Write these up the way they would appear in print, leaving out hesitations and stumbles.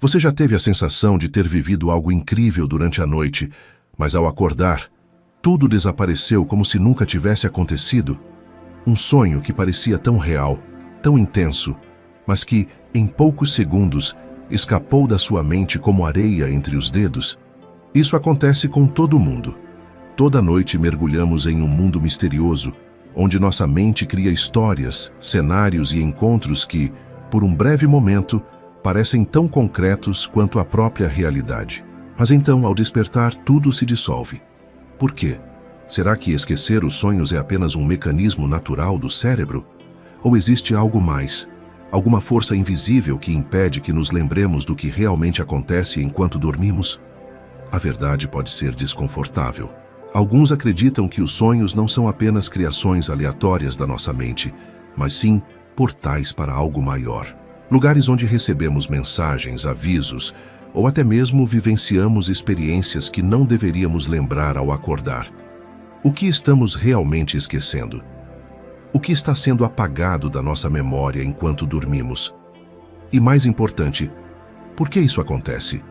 Você já teve a sensação de ter vivido algo incrível durante a noite, mas ao acordar, tudo desapareceu como se nunca tivesse acontecido? Um sonho que parecia tão real, tão intenso, mas que, em poucos segundos, escapou da sua mente como areia entre os dedos? Isso acontece com todo mundo. Toda noite mergulhamos em um mundo misterioso, onde nossa mente cria histórias, cenários e encontros que, por um breve momento, parecem tão concretos quanto a própria realidade. Mas então, ao despertar, tudo se dissolve. Por quê? Será que esquecer os sonhos é apenas um mecanismo natural do cérebro? Ou existe algo mais? Alguma força invisível que impede que nos lembremos do que realmente acontece enquanto dormimos? A verdade pode ser desconfortável. Alguns acreditam que os sonhos não são apenas criações aleatórias da nossa mente, mas sim portais para algo maior. Lugares onde recebemos mensagens, avisos, ou até mesmo vivenciamos experiências que não deveríamos lembrar ao acordar. O que estamos realmente esquecendo? O que está sendo apagado da nossa memória enquanto dormimos? E mais importante, por que isso acontece?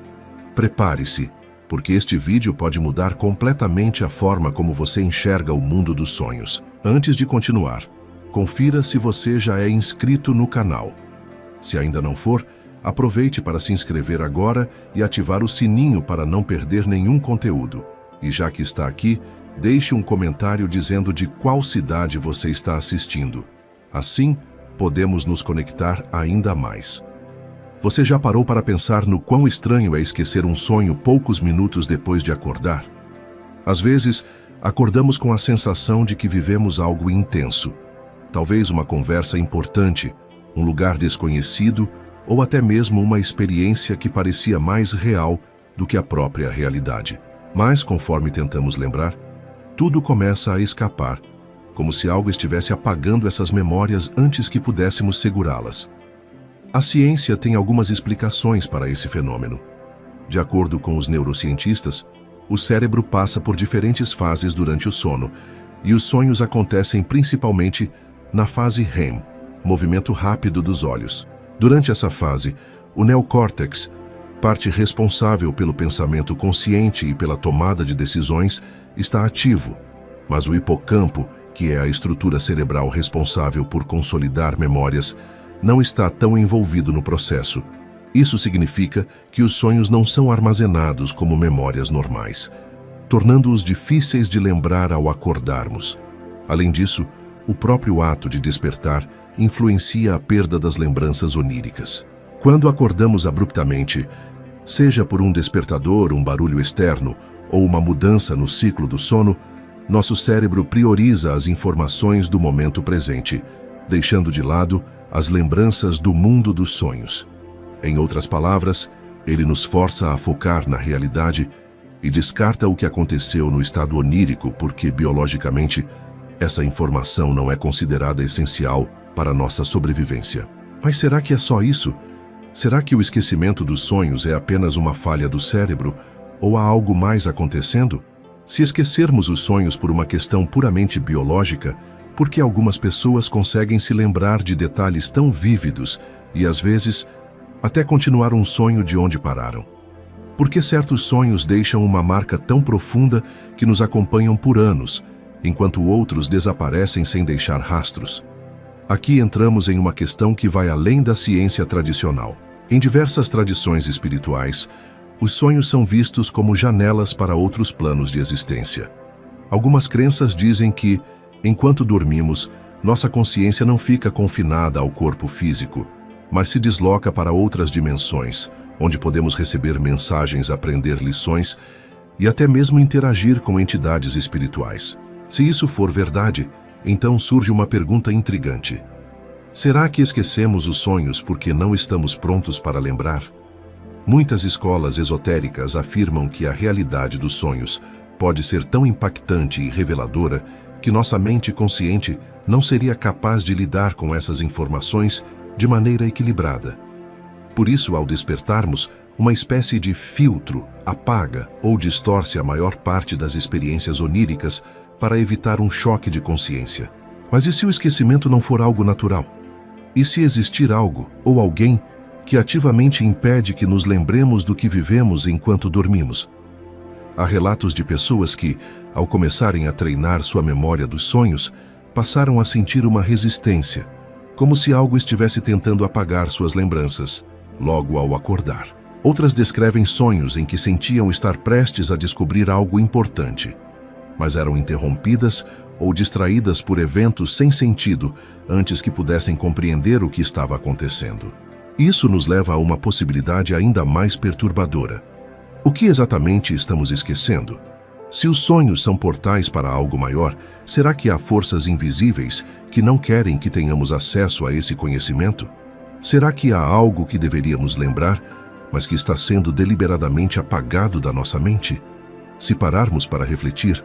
Prepare-se, porque este vídeo pode mudar completamente a forma como você enxerga o mundo dos sonhos. Antes de continuar, confira se você já é inscrito no canal. Se ainda não for, aproveite para se inscrever agora e ativar o sininho para não perder nenhum conteúdo. E já que está aqui, deixe um comentário dizendo de qual cidade você está assistindo. Assim, podemos nos conectar ainda mais. Você já parou para pensar no quão estranho é esquecer um sonho poucos minutos depois de acordar? Às vezes, acordamos com a sensação de que vivemos algo intenso. Talvez uma conversa importante, um lugar desconhecido ou até mesmo uma experiência que parecia mais real do que a própria realidade. Mas, conforme tentamos lembrar, tudo começa a escapar, como se algo estivesse apagando essas memórias antes que pudéssemos segurá-las. A ciência tem algumas explicações para esse fenômeno. De acordo com os neurocientistas, o cérebro passa por diferentes fases durante o sono, e os sonhos acontecem principalmente na fase REM, movimento rápido dos olhos. Durante essa fase, o neocórtex, parte responsável pelo pensamento consciente e pela tomada de decisões, está ativo, mas o hipocampo, que é a estrutura cerebral responsável por consolidar memórias, não está tão envolvido no processo. Isso significa que os sonhos não são armazenados como memórias normais, tornando-os difíceis de lembrar ao acordarmos. Além disso, o próprio ato de despertar influencia a perda das lembranças oníricas. Quando acordamos abruptamente, seja por um despertador, um barulho externo ou uma mudança no ciclo do sono, nosso cérebro prioriza as informações do momento presente, deixando de lado as lembranças do mundo dos sonhos. Em outras palavras, ele nos força a focar na realidade e descarta o que aconteceu no estado onírico porque, biologicamente, essa informação não é considerada essencial para nossa sobrevivência. Mas será que é só isso? Será que o esquecimento dos sonhos é apenas uma falha do cérebro ou há algo mais acontecendo? Se esquecermos os sonhos por uma questão puramente biológica, por que algumas pessoas conseguem se lembrar de detalhes tão vívidos e, às vezes, até continuar um sonho de onde pararam? Por que certos sonhos deixam uma marca tão profunda que nos acompanham por anos, enquanto outros desaparecem sem deixar rastros? Aqui entramos em uma questão que vai além da ciência tradicional. Em diversas tradições espirituais, os sonhos são vistos como janelas para outros planos de existência. Algumas crenças dizem que, enquanto dormimos, nossa consciência não fica confinada ao corpo físico, mas se desloca para outras dimensões, onde podemos receber mensagens, aprender lições e até mesmo interagir com entidades espirituais. Se isso for verdade, então surge uma pergunta intrigante. Será que esquecemos os sonhos porque não estamos prontos para lembrar? Muitas escolas esotéricas afirmam que a realidade dos sonhos pode ser tão impactante e reveladora que nossa mente consciente não seria capaz de lidar com essas informações de maneira equilibrada. Por isso, ao despertarmos, uma espécie de filtro apaga ou distorce a maior parte das experiências oníricas para evitar um choque de consciência. Mas e se o esquecimento não for algo natural? E se existir algo ou alguém que ativamente impede que nos lembremos do que vivemos enquanto dormimos. Há relatos de pessoas que, ao começarem a treinar sua memória dos sonhos, passaram a sentir uma resistência, como se algo estivesse tentando apagar suas lembranças, logo ao acordar. Outras descrevem sonhos em que sentiam estar prestes a descobrir algo importante, mas eram interrompidas ou distraídas por eventos sem sentido antes que pudessem compreender o que estava acontecendo. Isso nos leva a uma possibilidade ainda mais perturbadora. O que exatamente estamos esquecendo? Se os sonhos são portais para algo maior, será que há forças invisíveis que não querem que tenhamos acesso a esse conhecimento? Será que há algo que deveríamos lembrar, mas que está sendo deliberadamente apagado da nossa mente? Se pararmos para refletir,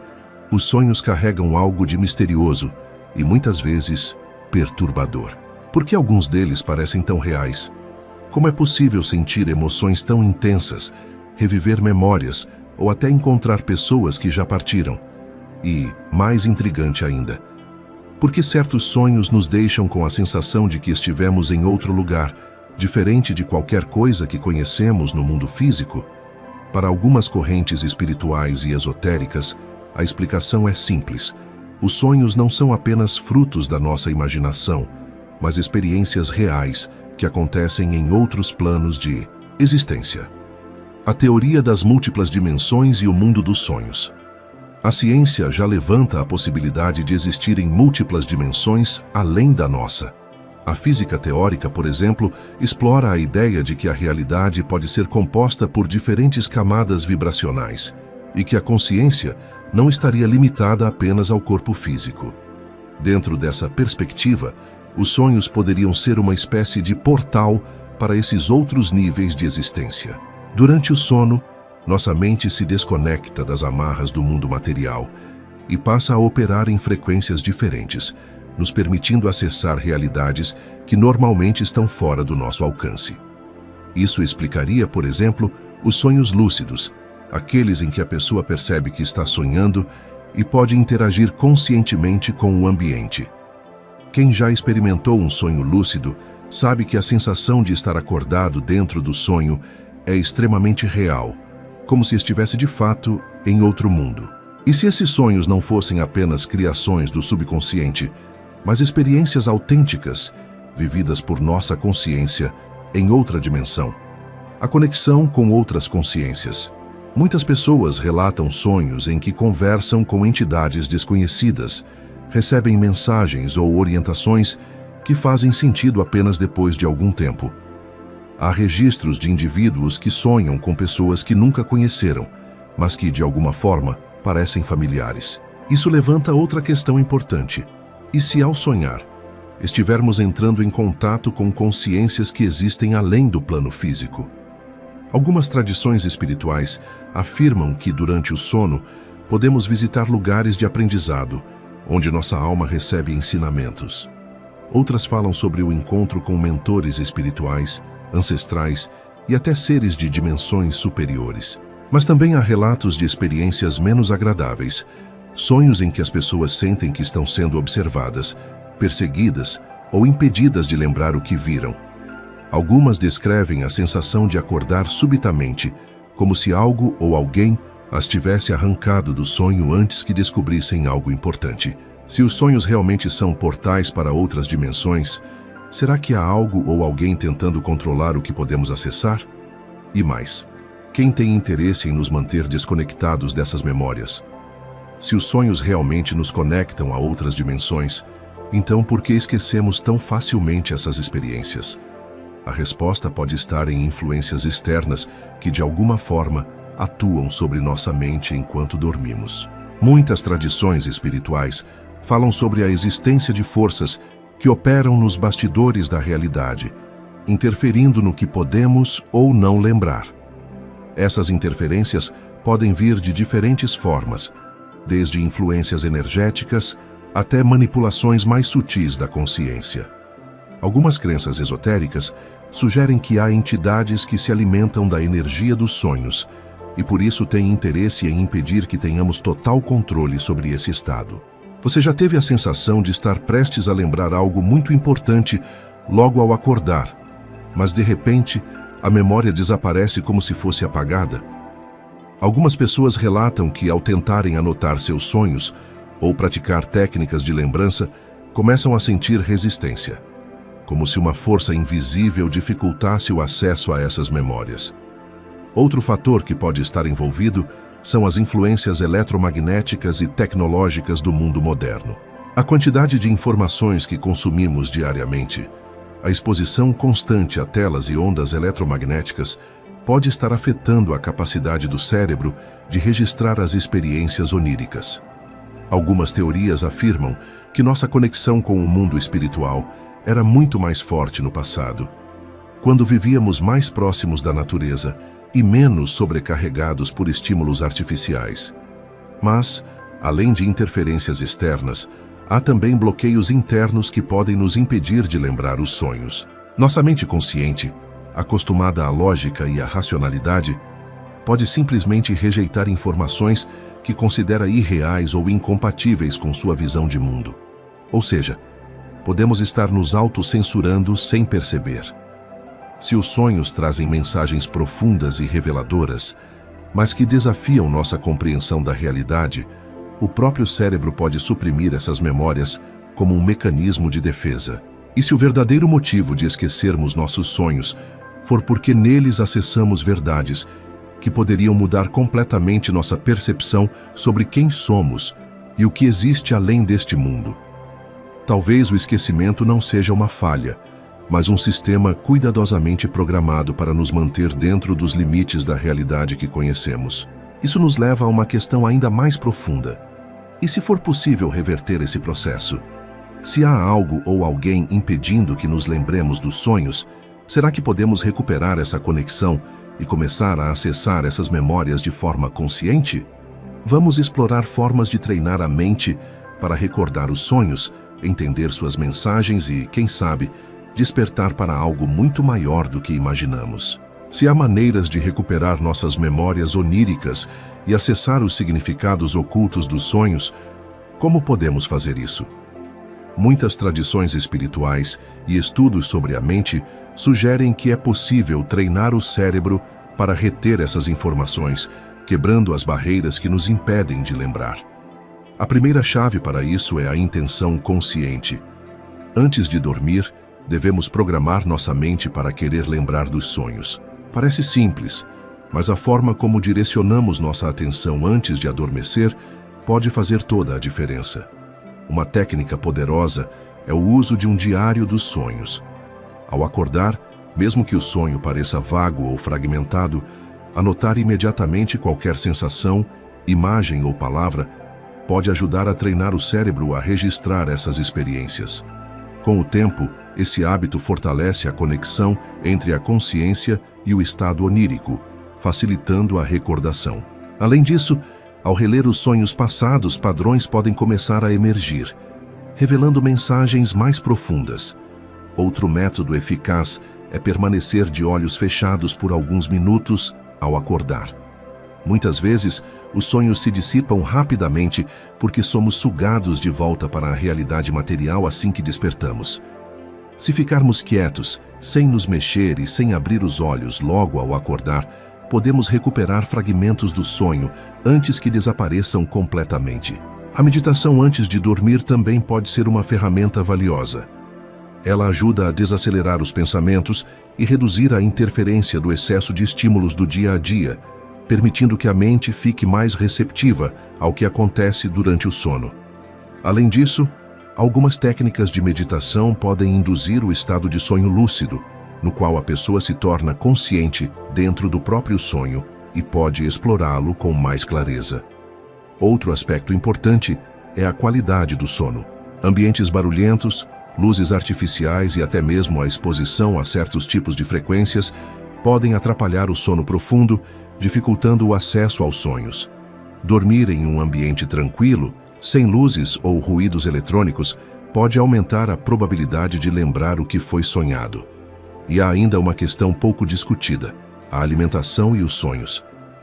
os sonhos carregam algo de misterioso e, muitas vezes, perturbador. Por que alguns deles parecem tão reais? Como é possível sentir emoções tão intensas, reviver memórias ou até encontrar pessoas que já partiram? E, mais intrigante ainda, por que certos sonhos nos deixam com a sensação de que estivemos em outro lugar, diferente de qualquer coisa que conhecemos no mundo físico? Para algumas correntes espirituais e esotéricas, a explicação é simples. Os sonhos não são apenas frutos da nossa imaginação, mas experiências reais que acontecem em outros planos de existência. A teoria das múltiplas dimensões e o mundo dos sonhos. A ciência já levanta a possibilidade de existirem múltiplas dimensões além da nossa. A física teórica, por exemplo, explora a ideia de que a realidade pode ser composta por diferentes camadas vibracionais e que a consciência não estaria limitada apenas ao corpo físico. Dentro dessa perspectiva, os sonhos poderiam ser uma espécie de portal para esses outros níveis de existência. Durante o sono, nossa mente se desconecta das amarras do mundo material e passa a operar em frequências diferentes, nos permitindo acessar realidades que normalmente estão fora do nosso alcance. Isso explicaria, por exemplo, os sonhos lúcidos, aqueles em que a pessoa percebe que está sonhando e pode interagir conscientemente com o ambiente. Quem já experimentou um sonho lúcido sabe que a sensação de estar acordado dentro do sonho é extremamente real, como se estivesse de fato em outro mundo. E se esses sonhos não fossem apenas criações do subconsciente, mas experiências autênticas, vividas por nossa consciência em outra dimensão? A conexão com outras consciências. Muitas pessoas relatam sonhos em que conversam com entidades desconhecidas, recebem mensagens ou orientações que fazem sentido apenas depois de algum tempo. Há registros de indivíduos que sonham com pessoas que nunca conheceram, mas que, de alguma forma, parecem familiares. Isso levanta outra questão importante. E se, ao sonhar, estivermos entrando em contato com consciências que existem além do plano físico? Algumas tradições espirituais afirmam que, durante o sono, podemos visitar lugares de aprendizado, onde nossa alma recebe ensinamentos. Outras falam sobre o encontro com mentores espirituais, ancestrais e até seres de dimensões superiores. Mas também há relatos de experiências menos agradáveis, sonhos em que as pessoas sentem que estão sendo observadas, perseguidas ou impedidas de lembrar o que viram. Algumas descrevem a sensação de acordar subitamente, como se algo ou alguém as tivesse arrancado do sonho antes que descobrissem algo importante. Se os sonhos realmente são portais para outras dimensões, será que há algo ou alguém tentando controlar o que podemos acessar? E mais, quem tem interesse em nos manter desconectados dessas memórias? Se os sonhos realmente nos conectam a outras dimensões, então por que esquecemos tão facilmente essas experiências? A resposta pode estar em influências externas que, de alguma forma, atuam sobre nossa mente enquanto dormimos. Muitas tradições espirituais falam sobre a existência de forças que operam nos bastidores da realidade, interferindo no que podemos ou não lembrar. Essas interferências podem vir de diferentes formas, desde influências energéticas até manipulações mais sutis da consciência. Algumas crenças esotéricas sugerem que há entidades que se alimentam da energia dos sonhos e por isso têm interesse em impedir que tenhamos total controle sobre esse estado. Você já teve a sensação de estar prestes a lembrar algo muito importante logo ao acordar, mas de repente a memória desaparece como se fosse apagada. Algumas pessoas relatam que, ao tentarem anotar seus sonhos ou praticar técnicas de lembrança, começam a sentir resistência, como se uma força invisível dificultasse o acesso a essas memórias. Outro fator que pode estar envolvido são as influências eletromagnéticas e tecnológicas do mundo moderno. A quantidade de informações que consumimos diariamente, a exposição constante a telas e ondas eletromagnéticas pode estar afetando a capacidade do cérebro de registrar as experiências oníricas. Algumas teorias afirmam que nossa conexão com o mundo espiritual era muito mais forte no passado, quando vivíamos mais próximos da natureza e menos sobrecarregados por estímulos artificiais. Mas, além de interferências externas, há também bloqueios internos que podem nos impedir de lembrar os sonhos. Nossa mente consciente, acostumada à lógica e à racionalidade, pode simplesmente rejeitar informações que considera irreais ou incompatíveis com sua visão de mundo. Ou seja, podemos estar nos autocensurando sem perceber. Se os sonhos trazem mensagens profundas e reveladoras, mas que desafiam nossa compreensão da realidade, o próprio cérebro pode suprimir essas memórias como um mecanismo de defesa. E se o verdadeiro motivo de esquecermos nossos sonhos for porque neles acessamos verdades que poderiam mudar completamente nossa percepção sobre quem somos e o que existe além deste mundo? Talvez o esquecimento não seja uma falha, mas um sistema cuidadosamente programado para nos manter dentro dos limites da realidade que conhecemos. Isso nos leva a uma questão ainda mais profunda. E se for possível reverter esse processo? Se há algo ou alguém impedindo que nos lembremos dos sonhos, será que podemos recuperar essa conexão e começar a acessar essas memórias de forma consciente? Vamos explorar formas de treinar a mente para recordar os sonhos, entender suas mensagens e, quem sabe, despertar para algo muito maior do que imaginamos. Se há maneiras de recuperar nossas memórias oníricas e acessar os significados ocultos dos sonhos, como podemos fazer isso? Muitas tradições espirituais e estudos sobre a mente sugerem que é possível treinar o cérebro para reter essas informações, quebrando as barreiras que nos impedem de lembrar. A primeira chave para isso é a intenção consciente. Antes de dormir, devemos programar nossa mente para querer lembrar dos sonhos. Parece simples, mas a forma como direcionamos nossa atenção antes de adormecer pode fazer toda a diferença. Uma técnica poderosa é o uso de um diário dos sonhos. Ao acordar, mesmo que o sonho pareça vago ou fragmentado, anotar imediatamente qualquer sensação, imagem ou palavra pode ajudar a treinar o cérebro a registrar essas experiências. Com o tempo, esse hábito fortalece a conexão entre a consciência e o estado onírico, facilitando a recordação. Além disso, ao reler os sonhos passados, padrões podem começar a emergir, revelando mensagens mais profundas. Outro método eficaz é permanecer de olhos fechados por alguns minutos ao acordar. Muitas vezes, os sonhos se dissipam rapidamente porque somos sugados de volta para a realidade material assim que despertamos. Se ficarmos quietos, sem nos mexer e sem abrir os olhos logo ao acordar, podemos recuperar fragmentos do sonho antes que desapareçam completamente. A meditação antes de dormir também pode ser uma ferramenta valiosa. Ela ajuda a desacelerar os pensamentos e reduzir a interferência do excesso de estímulos do dia a dia, permitindo que a mente fique mais receptiva ao que acontece durante o sono. Além disso, algumas técnicas de meditação podem induzir o estado de sonho lúcido, no qual a pessoa se torna consciente dentro do próprio sonho e pode explorá-lo com mais clareza. Outro aspecto importante é a qualidade do sono. Ambientes barulhentos, luzes artificiais e até mesmo a exposição a certos tipos de frequências podem atrapalhar o sono profundo, dificultando o acesso aos sonhos. Dormir em um ambiente tranquilo, sem luzes ou ruídos eletrônicos, pode aumentar a probabilidade de lembrar o que foi sonhado. E há ainda uma questão pouco discutida: a alimentação e os sonhos.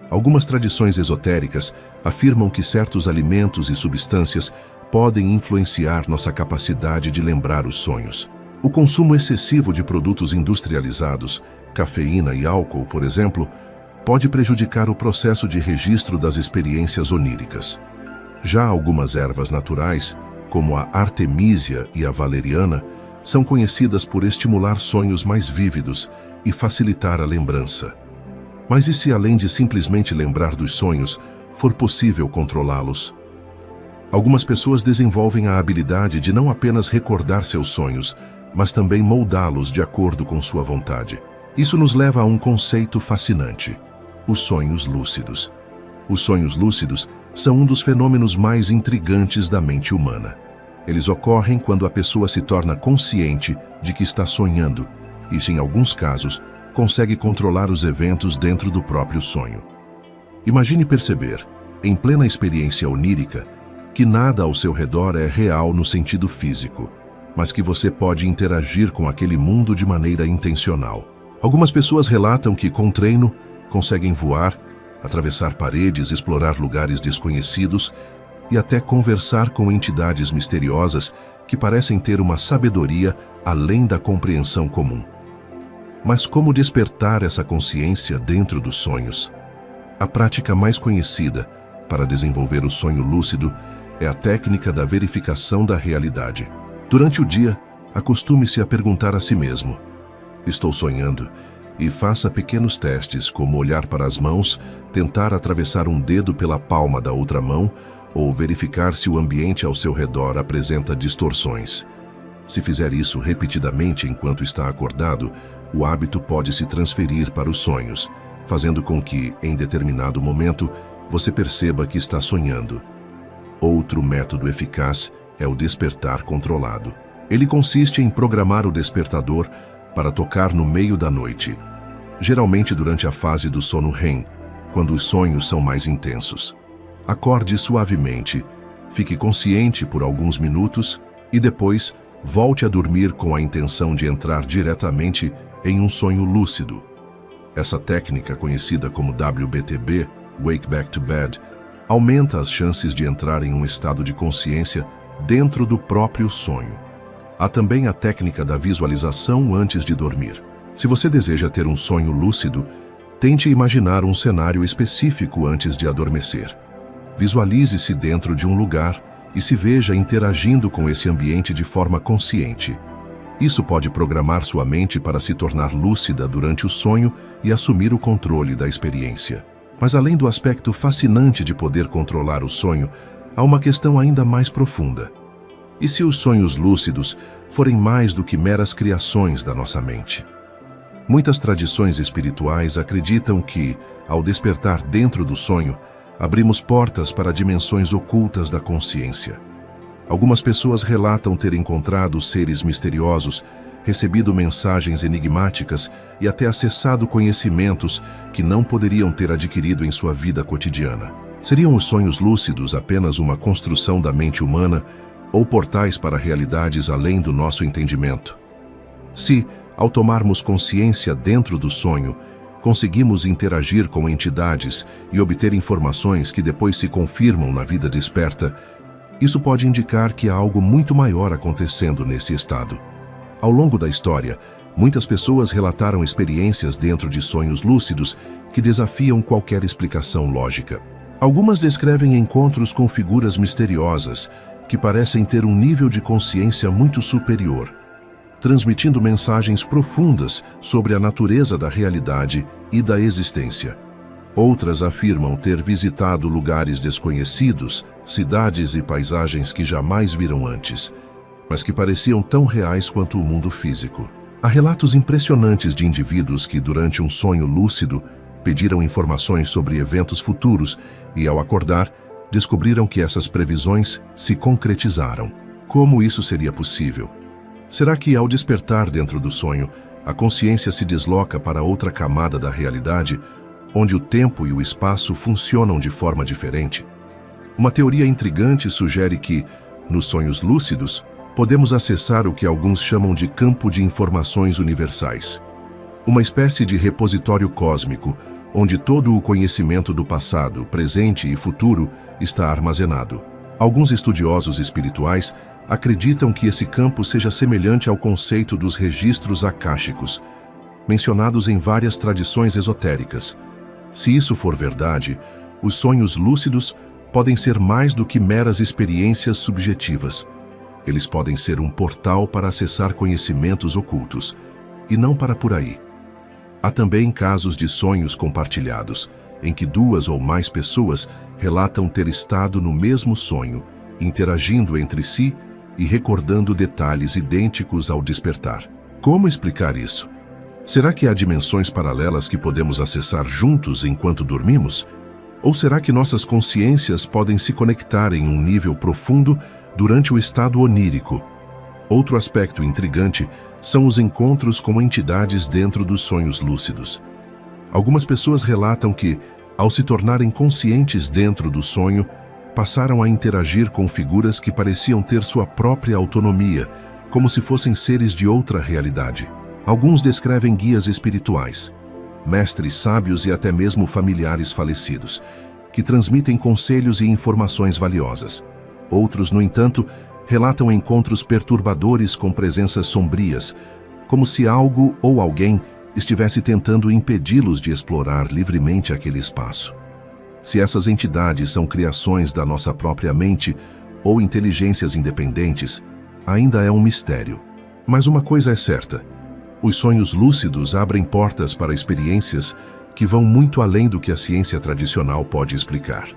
Algumas tradições esotéricas afirmam que certos alimentos e substâncias podem influenciar nossa capacidade de lembrar os sonhos. O consumo excessivo de produtos industrializados, cafeína e álcool, por exemplo, pode prejudicar o processo de registro das experiências oníricas. Já algumas ervas naturais, como a artemísia e a valeriana, são conhecidas por estimular sonhos mais vívidos e facilitar a lembrança. Mas e se, além de simplesmente lembrar dos sonhos, for possível controlá-los? Algumas pessoas desenvolvem a habilidade de não apenas recordar seus sonhos, mas também moldá-los de acordo com sua vontade. Isso nos leva a um conceito fascinante: os sonhos lúcidos. Os sonhos lúcidos são um dos fenômenos mais intrigantes da mente humana. Eles ocorrem quando a pessoa se torna consciente de que está sonhando e, em alguns casos, consegue controlar os eventos dentro do próprio sonho. Imagine perceber, em plena experiência onírica, que nada ao seu redor é real no sentido físico, mas que você pode interagir com aquele mundo de maneira intencional. Algumas pessoas relatam que, com treino, conseguem voar, atravessar paredes, explorar lugares desconhecidos e até conversar com entidades misteriosas que parecem ter uma sabedoria além da compreensão comum. Mas como despertar essa consciência dentro dos sonhos? A prática mais conhecida para desenvolver o sonho lúcido é a técnica da verificação da realidade. Durante o dia, acostume-se a perguntar a si mesmo: estou sonhando? E faça pequenos testes, como olhar para as mãos, tentar atravessar um dedo pela palma da outra mão ou verificar se o ambiente ao seu redor apresenta distorções. Se fizer isso repetidamente enquanto está acordado, o hábito pode se transferir para os sonhos, fazendo com que, em determinado momento, você perceba que está sonhando. Outro método eficaz é o despertar controlado. Ele consiste em programar o despertador para tocar no meio da noite, geralmente durante a fase do sono REM, quando os sonhos são mais intensos. Acorde suavemente, fique consciente por alguns minutos e depois volte a dormir com a intenção de entrar diretamente em um sonho lúcido. Essa técnica, conhecida como WBTB, Wake Back to Bed, aumenta as chances de entrar em um estado de consciência dentro do próprio sonho. Há também a técnica da visualização antes de dormir. Se você deseja ter um sonho lúcido, tente imaginar um cenário específico antes de adormecer. Visualize-se dentro de um lugar e se veja interagindo com esse ambiente de forma consciente. Isso pode programar sua mente para se tornar lúcida durante o sonho e assumir o controle da experiência. Mas além do aspecto fascinante de poder controlar o sonho, há uma questão ainda mais profunda. E se os sonhos lúcidos forem mais do que meras criações da nossa mente? Muitas tradições espirituais acreditam que, ao despertar dentro do sonho, abrimos portas para dimensões ocultas da consciência. Algumas pessoas relatam ter encontrado seres misteriosos, recebido mensagens enigmáticas e até acessado conhecimentos que não poderiam ter adquirido em sua vida cotidiana. Seriam os sonhos lúcidos apenas uma construção da mente humana ou portais para realidades além do nosso entendimento? Se, ao tomarmos consciência dentro do sonho, conseguimos interagir com entidades e obter informações que depois se confirmam na vida desperta, isso pode indicar que há algo muito maior acontecendo nesse estado. Ao longo da história, muitas pessoas relataram experiências dentro de sonhos lúcidos que desafiam qualquer explicação lógica. Algumas descrevem encontros com figuras misteriosas que parecem ter um nível de consciência muito superior, transmitindo mensagens profundas sobre a natureza da realidade e da existência. Outras afirmam ter visitado lugares desconhecidos, cidades e paisagens que jamais viram antes, mas que pareciam tão reais quanto o mundo físico. Há relatos impressionantes de indivíduos que, durante um sonho lúcido, pediram informações sobre eventos futuros e, ao acordar, descobriram que essas previsões se concretizaram. Como isso seria possível? Será que, ao despertar dentro do sonho, a consciência se desloca para outra camada da realidade, onde o tempo e o espaço funcionam de forma diferente? Uma teoria intrigante sugere que, nos sonhos lúcidos, podemos acessar o que alguns chamam de campo de informações universais. Uma espécie de repositório cósmico, onde todo o conhecimento do passado, presente e futuro está armazenado. Alguns estudiosos espirituais acreditam que esse campo seja semelhante ao conceito dos registros akáshicos, mencionados em várias tradições esotéricas. Se isso for verdade, os sonhos lúcidos podem ser mais do que meras experiências subjetivas. Eles podem ser um portal para acessar conhecimentos ocultos, e não para por aí. Há também casos de sonhos compartilhados, em que duas ou mais pessoas relatam ter estado no mesmo sonho, interagindo entre si e recordando detalhes idênticos ao despertar. Como explicar isso? Será que há dimensões paralelas que podemos acessar juntos enquanto dormimos? Ou será que nossas consciências podem se conectar em um nível profundo durante o estado onírico? Outro aspecto intrigante são os encontros com entidades dentro dos sonhos lúcidos. Algumas pessoas relatam que, ao se tornarem conscientes dentro do sonho, passaram a interagir com figuras que pareciam ter sua própria autonomia, como se fossem seres de outra realidade. Alguns descrevem guias espirituais, mestres sábios e até mesmo familiares falecidos, que transmitem conselhos e informações valiosas. Outros, no entanto, relatam encontros perturbadores com presenças sombrias, como se algo ou alguém estivesse tentando impedi-los de explorar livremente aquele espaço. Se essas entidades são criações da nossa própria mente ou inteligências independentes, ainda é um mistério. Mas uma coisa é certa: os sonhos lúcidos abrem portas para experiências que vão muito além do que a ciência tradicional pode explicar.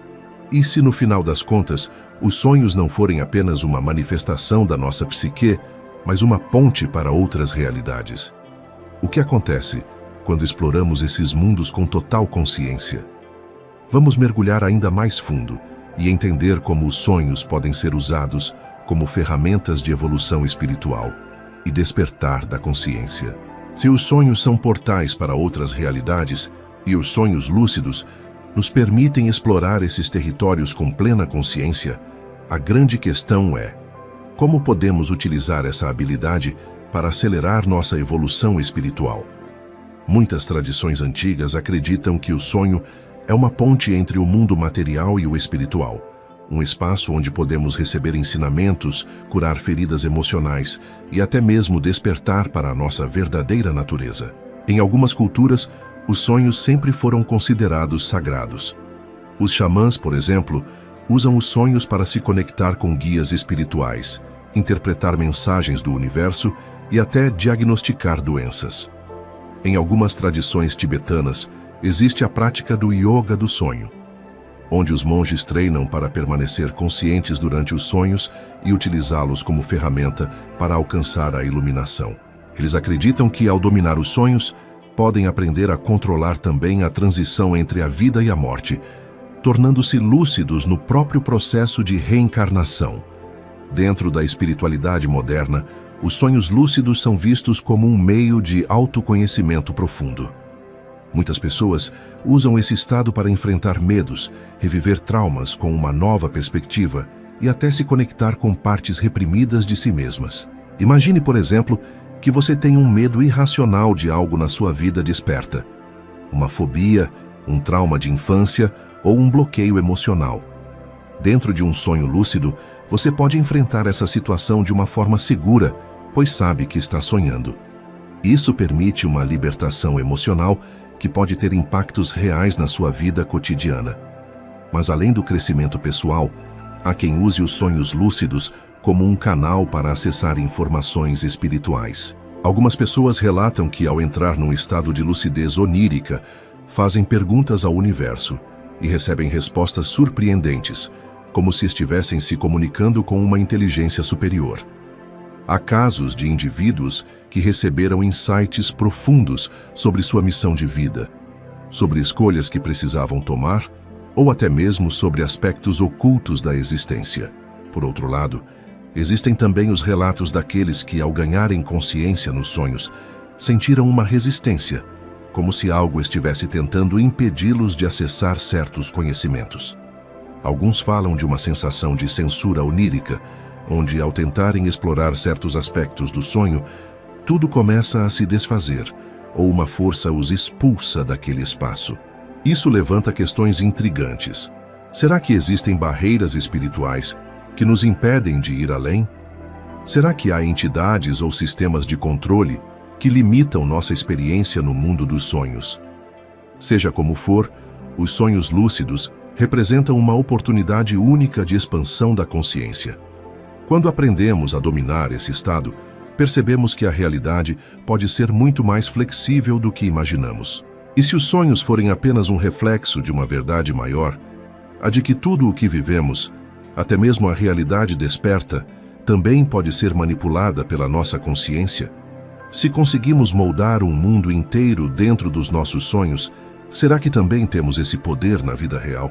E se, no final das contas, os sonhos não forem apenas uma manifestação da nossa psique, mas uma ponte para outras realidades? O que acontece quando exploramos esses mundos com total consciência? Vamos mergulhar ainda mais fundo e entender como os sonhos podem ser usados como ferramentas de evolução espiritual e despertar da consciência. Se os sonhos são portais para outras realidades e os sonhos lúcidos nos permitem explorar esses territórios com plena consciência, a grande questão é: como podemos utilizar essa habilidade para acelerar nossa evolução espiritual? Muitas tradições antigas acreditam que o sonho é uma ponte entre o mundo material e o espiritual, um espaço onde podemos receber ensinamentos, curar feridas emocionais e até mesmo despertar para a nossa verdadeira natureza. Em algumas culturas, os sonhos sempre foram considerados sagrados. Os xamãs, por exemplo, usam os sonhos para se conectar com guias espirituais, interpretar mensagens do universo e até diagnosticar doenças. Em algumas tradições tibetanas, existe a prática do yoga do sonho, onde os monges treinam para permanecer conscientes durante os sonhos e utilizá-los como ferramenta para alcançar a iluminação. Eles acreditam que, ao dominar os sonhos, podem aprender a controlar também a transição entre a vida e a morte, tornando-se lúcidos no próprio processo de reencarnação. Dentro da espiritualidade moderna, os sonhos lúcidos são vistos como um meio de autoconhecimento profundo. Muitas pessoas usam esse estado para enfrentar medos, reviver traumas com uma nova perspectiva e até se conectar com partes reprimidas de si mesmas. Imagine, por exemplo, que você tem um medo irracional de algo na sua vida desperta. Uma fobia, um trauma de infância ou um bloqueio emocional. Dentro de um sonho lúcido, você pode enfrentar essa situação de uma forma segura, pois sabe que está sonhando. Isso permite uma libertação emocional que pode ter impactos reais na sua vida cotidiana. Mas além do crescimento pessoal, há quem use os sonhos lúcidos como um canal para acessar informações espirituais. Algumas pessoas relatam que, ao entrar num estado de lucidez onírica, fazem perguntas ao universo e recebem respostas surpreendentes, como se estivessem se comunicando com uma inteligência superior. Há casos de indivíduos que receberam insights profundos sobre sua missão de vida, sobre escolhas que precisavam tomar ou até mesmo sobre aspectos ocultos da existência. Por outro lado, existem também os relatos daqueles que, ao ganharem consciência nos sonhos, sentiram uma resistência, como se algo estivesse tentando impedi-los de acessar certos conhecimentos. Alguns falam de uma sensação de censura onírica, onde, ao tentarem explorar certos aspectos do sonho, tudo começa a se desfazer, ou uma força os expulsa daquele espaço. Isso levanta questões intrigantes. Será que existem barreiras espirituais que nos impedem de ir além? Será que há entidades ou sistemas de controle que limitam nossa experiência no mundo dos sonhos? Seja como for, os sonhos lúcidos representam uma oportunidade única de expansão da consciência. Quando aprendemos a dominar esse estado, percebemos que a realidade pode ser muito mais flexível do que imaginamos. E se os sonhos forem apenas um reflexo de uma verdade maior, a de que tudo o que vivemos, até mesmo a realidade desperta, também pode ser manipulada pela nossa consciência? Se conseguimos moldar um mundo inteiro dentro dos nossos sonhos, será que também temos esse poder na vida real?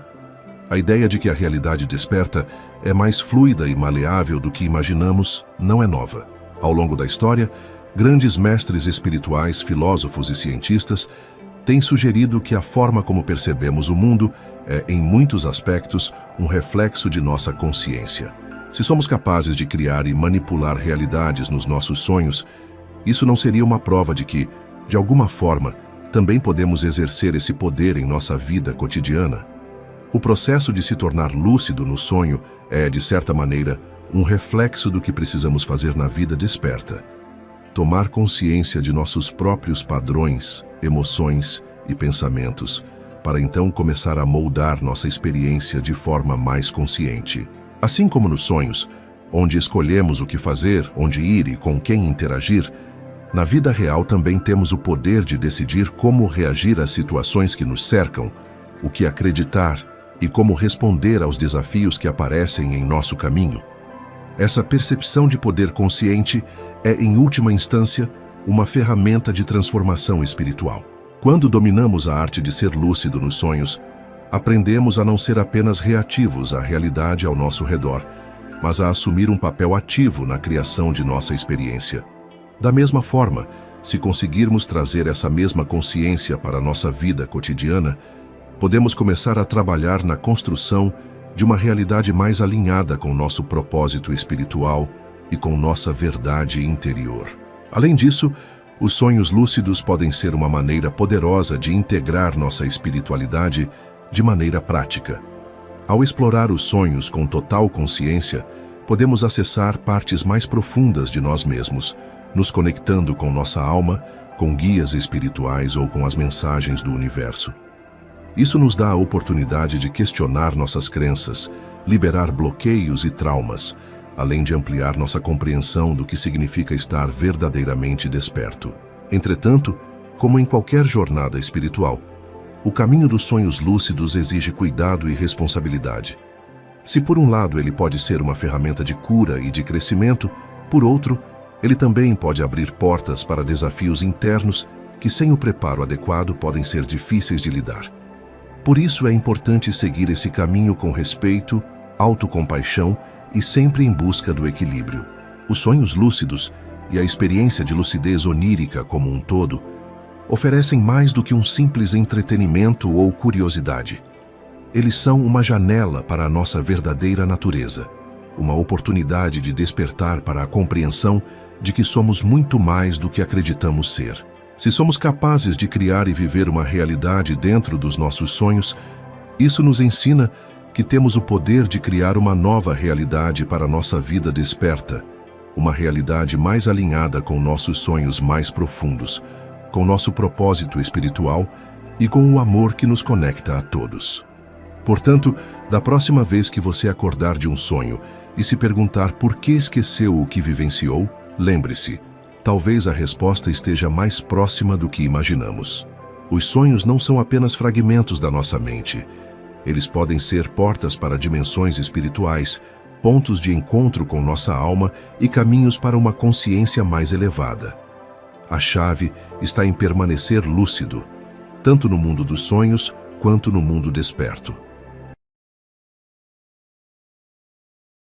A ideia de que a realidade desperta é mais fluida e maleável do que imaginamos não é nova. Ao longo da história, grandes mestres espirituais, filósofos e cientistas têm sugerido que a forma como percebemos o mundo é, em muitos aspectos, um reflexo de nossa consciência. Se somos capazes de criar e manipular realidades nos nossos sonhos, isso não seria uma prova de que, de alguma forma, também podemos exercer esse poder em nossa vida cotidiana? O processo de se tornar lúcido no sonho é, de certa maneira, um reflexo do que precisamos fazer na vida desperta. Tomar consciência de nossos próprios padrões, emoções e pensamentos, para então começar a moldar nossa experiência de forma mais consciente. Assim como nos sonhos, onde escolhemos o que fazer, onde ir e com quem interagir, na vida real também temos o poder de decidir como reagir às situações que nos cercam, o que acreditar e como responder aos desafios que aparecem em nosso caminho. Essa percepção de poder consciente é, em última instância, uma ferramenta de transformação espiritual. Quando dominamos a arte de ser lúcido nos sonhos, aprendemos a não ser apenas reativos à realidade ao nosso redor, mas a assumir um papel ativo na criação de nossa experiência. Da mesma forma, se conseguirmos trazer essa mesma consciência para a nossa vida cotidiana, podemos começar a trabalhar na construção de uma realidade mais alinhada com nosso propósito espiritual e com nossa verdade interior. Além disso, os sonhos lúcidos podem ser uma maneira poderosa de integrar nossa espiritualidade de maneira prática. Ao explorar os sonhos com total consciência, podemos acessar partes mais profundas de nós mesmos, nos conectando com nossa alma, com guias espirituais ou com as mensagens do universo. Isso nos dá a oportunidade de questionar nossas crenças, liberar bloqueios e traumas, além de ampliar nossa compreensão do que significa estar verdadeiramente desperto. Entretanto, como em qualquer jornada espiritual, o caminho dos sonhos lúcidos exige cuidado e responsabilidade. Se por um lado ele pode ser uma ferramenta de cura e de crescimento, por outro, ele também pode abrir portas para desafios internos que, sem o preparo adequado, podem ser difíceis de lidar. Por isso é importante seguir esse caminho com respeito, autocompaixão e sempre em busca do equilíbrio. Os sonhos lúcidos e a experiência de lucidez onírica como um todo oferecem mais do que um simples entretenimento ou curiosidade. Eles são uma janela para a nossa verdadeira natureza, uma oportunidade de despertar para a compreensão de que somos muito mais do que acreditamos ser. Se somos capazes de criar e viver uma realidade dentro dos nossos sonhos, isso nos ensina que temos o poder de criar uma nova realidade para a nossa vida desperta, uma realidade mais alinhada com nossos sonhos mais profundos, com nosso propósito espiritual e com o amor que nos conecta a todos. Portanto, da próxima vez que você acordar de um sonho e se perguntar por que esqueceu o que vivenciou, lembre-se, talvez a resposta esteja mais próxima do que imaginamos. Os sonhos não são apenas fragmentos da nossa mente. Eles podem ser portas para dimensões espirituais, pontos de encontro com nossa alma e caminhos para uma consciência mais elevada. A chave está em permanecer lúcido, tanto no mundo dos sonhos quanto no mundo desperto.